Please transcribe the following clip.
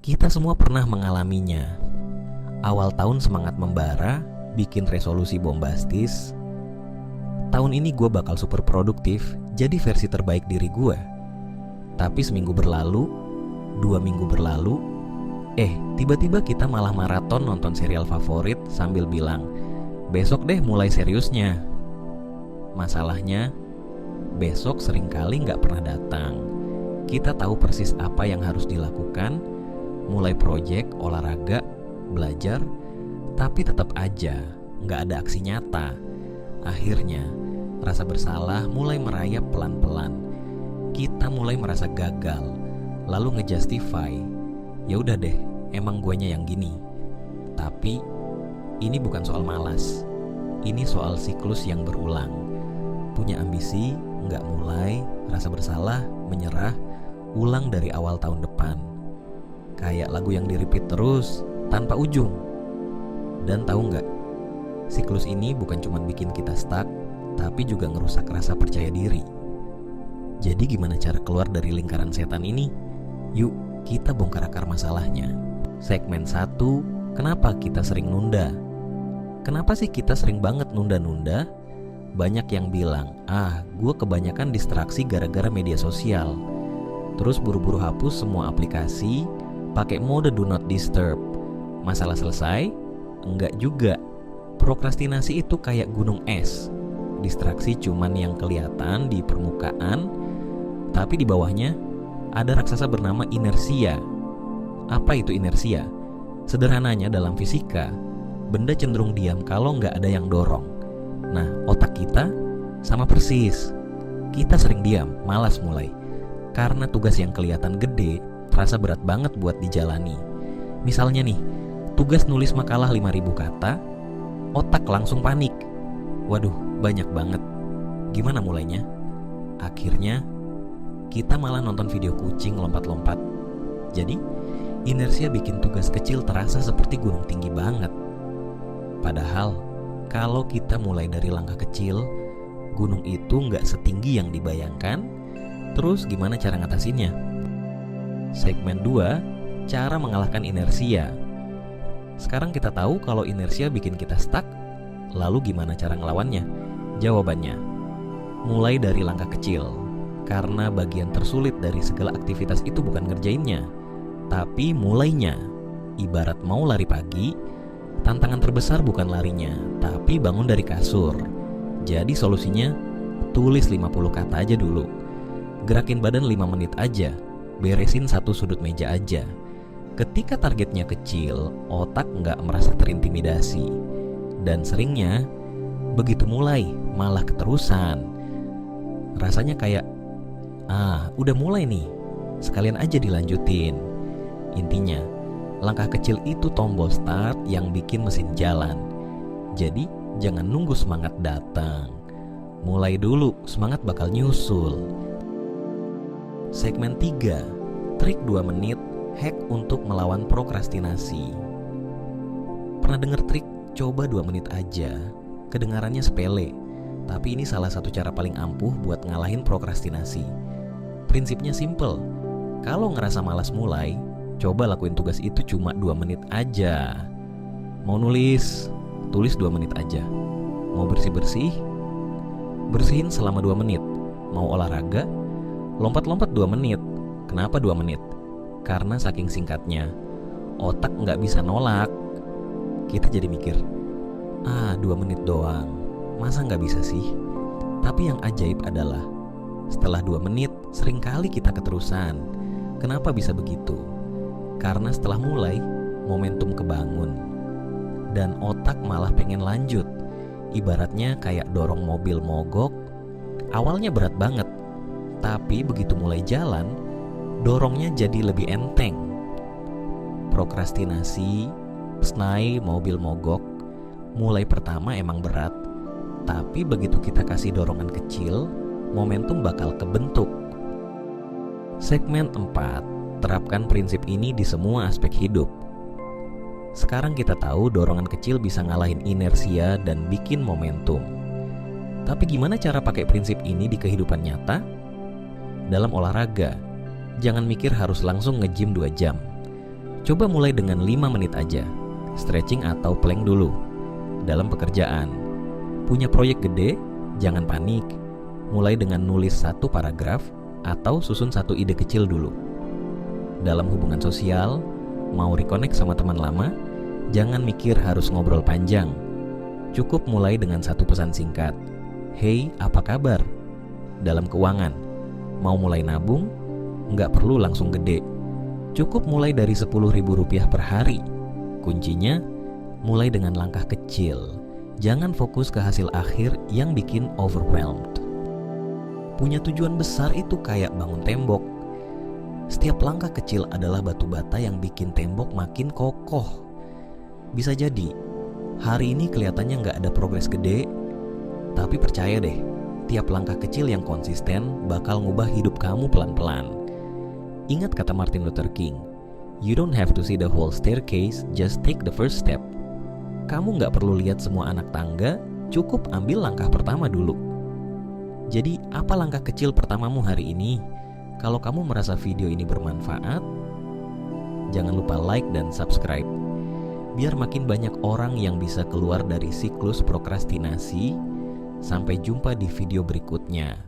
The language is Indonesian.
Kita semua pernah mengalaminya. Awal tahun semangat membara, bikin resolusi bombastis. Tahun ini gue bakal super produktif, jadi versi terbaik diri gue. Tapi seminggu berlalu, 2 minggu berlalu, tiba-tiba kita malah maraton nonton serial favorit sambil bilang, besok deh mulai seriusnya. Masalahnya, besok seringkali gak pernah datang. Kita tahu persis apa yang harus dilakukan, mulai proyek, olahraga, belajar, tapi tetap aja gak ada aksi nyata. Akhirnya, rasa bersalah mulai merayap pelan-pelan. Kita mulai merasa gagal, lalu ngejustify, ya udah deh, emang guanya yang gini. Tapi ini bukan soal malas, ini soal siklus yang berulang. Punya ambisi, nggak mulai, rasa bersalah, menyerah, ulang dari awal tahun depan. Kayak lagu yang di-repeat terus, tanpa ujung. Dan tahu nggak, siklus ini bukan cuma bikin kita stuck, tapi juga ngerusak rasa percaya diri. Jadi gimana cara keluar dari lingkaran setan ini? Yuk, kita bongkar akar masalahnya. Segmen 1, kenapa kita sering nunda? Kenapa sih kita sering banget nunda-nunda? Banyak yang bilang, gue kebanyakan distraksi gara-gara media sosial. Terus buru-buru hapus semua aplikasi, pakai mode do not disturb. Masalah selesai? Enggak juga. Prokrastinasi itu kayak gunung es. Distraksi cuman yang kelihatan di permukaan, tapi di bawahnya ada raksasa bernama inersia. Apa itu inersia? Sederhananya dalam fisika, benda cenderung diam kalau nggak ada yang dorong. Nah, otak kita sama persis. Kita sering diam, malas mulai. Karena tugas yang kelihatan gede, terasa berat banget buat dijalani. Misalnya nih, tugas nulis makalah 5.000 kata, otak langsung panik. Waduh, banyak banget. Gimana mulainya? Akhirnya, kita malah nonton video kucing lompat-lompat. Jadi, inersia bikin tugas kecil terasa seperti gunung tinggi banget. Padahal, kalau kita mulai dari langkah kecil, gunung itu nggak setinggi yang dibayangkan. Terus gimana cara ngatasinnya? Segmen 2, cara mengalahkan inersia. Sekarang kita tahu kalau inersia bikin kita stuck. Lalu gimana cara ngelawannya? Jawabannya, mulai dari langkah kecil. Karena bagian tersulit dari segala aktivitas itu bukan ngerjainnya, tapi mulainya. Ibarat mau lari pagi, tantangan terbesar bukan larinya, tapi bangun dari kasur. Jadi solusinya, tulis 50 kata aja dulu. Gerakin badan 5 menit aja, beresin satu sudut meja aja. Ketika targetnya kecil, otak nggak merasa terintimidasi. Dan seringnya, begitu mulai, malah keterusan. Rasanya kayak, udah mulai nih, sekalian aja dilanjutin. Intinya, langkah kecil itu tombol start yang bikin mesin jalan. Jadi, jangan nunggu semangat datang. Mulai dulu, semangat bakal nyusul. Segmen 3, trik 2 menit, hack untuk melawan prokrastinasi. Pernah denger trik coba 2 menit aja? Kedengarannya sepele, tapi ini salah satu cara paling ampuh buat ngalahin prokrastinasi. Prinsipnya simple. Kalau ngerasa malas mulai, coba lakuin tugas itu cuma 2 menit aja. Mau nulis, tulis 2 menit aja. Mau bersih-bersih, bersihin selama 2 menit. Mau olahraga, lompat-lompat 2 menit. Kenapa 2 menit? Karena saking singkatnya, otak nggak bisa nolak. Kita jadi mikir, 2 menit doang, masa nggak bisa sih? Tapi yang ajaib adalah, setelah 2 menit, seringkali kita keterusan. Kenapa bisa begitu? Karena setelah mulai, momentum kebangun. Dan otak malah pengen lanjut. Ibaratnya kayak dorong mobil mogok. Awalnya berat banget, tapi begitu mulai jalan, dorongnya jadi lebih enteng. Prokrastinasi, snai mobil mogok, mulai pertama emang berat, tapi begitu kita kasih dorongan kecil, momentum bakal kebentuk. Segmen 4, terapkan prinsip ini di semua aspek hidup. Sekarang kita tahu dorongan kecil bisa ngalahin inersia dan bikin momentum. Tapi gimana cara pakai prinsip ini di kehidupan nyata? Dalam olahraga, jangan mikir harus langsung nge-gym 2 jam. Coba mulai dengan 5 menit aja, stretching atau plank dulu. Dalam pekerjaan, punya proyek gede, jangan panik. Mulai dengan nulis 1 paragraf atau susun 1 ide kecil dulu. Dalam hubungan sosial, mau reconnect sama teman lama, jangan mikir harus ngobrol panjang. Cukup mulai dengan 1 pesan singkat. Hey, apa kabar? Dalam keuangan, mau mulai nabung? Nggak perlu langsung gede. Cukup mulai dari Rp10.000 per hari. Kuncinya, mulai dengan langkah kecil. Jangan fokus ke hasil akhir yang bikin overwhelmed. Punya tujuan besar itu kayak bangun tembok. Setiap langkah kecil adalah batu bata yang bikin tembok makin kokoh. Bisa jadi, hari ini kelihatannya nggak ada progres gede, tapi percaya deh, tiap langkah kecil yang konsisten bakal ngubah hidup kamu pelan-pelan. Ingat kata Martin Luther King, you don't have to see the whole staircase, just take the first step. Kamu nggak perlu lihat semua anak tangga, cukup ambil langkah pertama dulu. Jadi, apa langkah kecil pertamamu hari ini? Kalau kamu merasa video ini bermanfaat, jangan lupa like dan subscribe. Biar makin banyak orang yang bisa keluar dari siklus prokrastinasi. Sampai jumpa di video berikutnya.